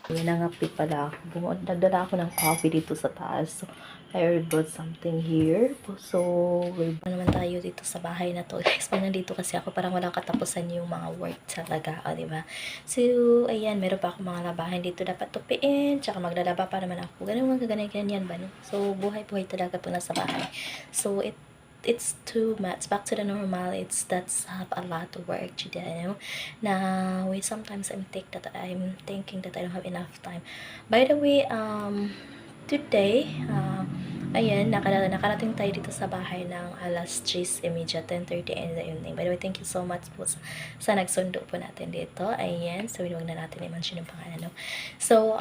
Ayan, nangapi pala ako. Nagdala ako ng coffee dito sa taas. So, I brought something here. So, we're naman tayo dito sa bahay na to. Guys, pag nandito kasi ako, parang walang katapusan yung mga work talaga. O, diba? So, ayan, meron pa ako mga labahan dito dapat tupiin. Tsaka maglalaba pa naman ako. Ganun mga ganyan ba, no? So, buhay-buhay talaga po nasa bahay. So, it's too much back to the normal. That's have a lot of work to do, you know. Now sometimes I'm thinking that I don't have enough time. By the way, today, ayan, nakarating tayo dito sa bahay ng alas 10:30, 10:30 in the evening. By the way, thank you so much po sa nagsundo po natin dito. Ayan, so huwag na natin i-mention yung pangalan, no? So,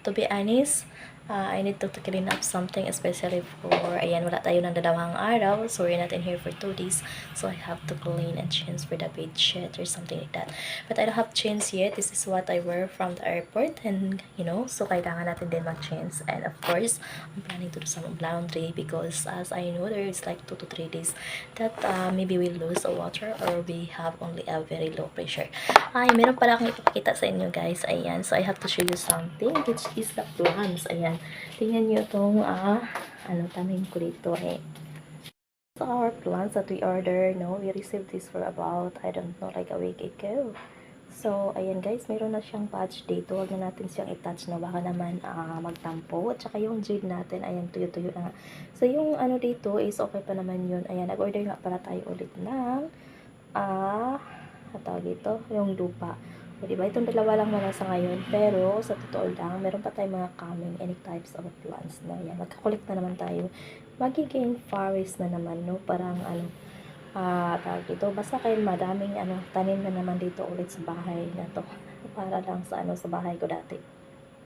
to be honest, I need to clean up something, especially for, ayan, wala tayo ng dalawang araw, so we're not in here for 2 days, so I have to clean and change for the bed sheet or something like that. But I don't have change yet. This is what I wear from the airport, and you know, so kailangan natin din mag-change. And of course, I'm planning to do some laundry because as I know, there is like 2 to 3 days that maybe we lose water or we have only a very low pressure. Ay, meron pala akong ipapakita sa inyo, guys. Ayan, so I have to show you something, which is the plants. Ayan, tingnan nyo itong tanim ko dito So our plants that we order, no, we received this for about, I don't know, like a week ago. So, ayan guys, mayroon na siyang patch dito. Huwag na natin siyang i-touch na baka naman magtampo. At saka yung jade natin, ayan, tuyo-tuyo na. So, yung ano dito is okay pa naman yun. Ayan, nag-order nga pala tayo ulit ng tawag dito, yung lupa. O, diba? Itong dalawa lang muna sa ngayon. Pero, sa totoo lang, meron pa tayong mga coming, any types of plants. No? Yan, magkakulik na naman tayo. Magiging forest na naman, no? Parang, tawag dito. Basta kayo madaming, tanim na naman dito ulit sa bahay na to. Para lang sa, sa bahay ko dati.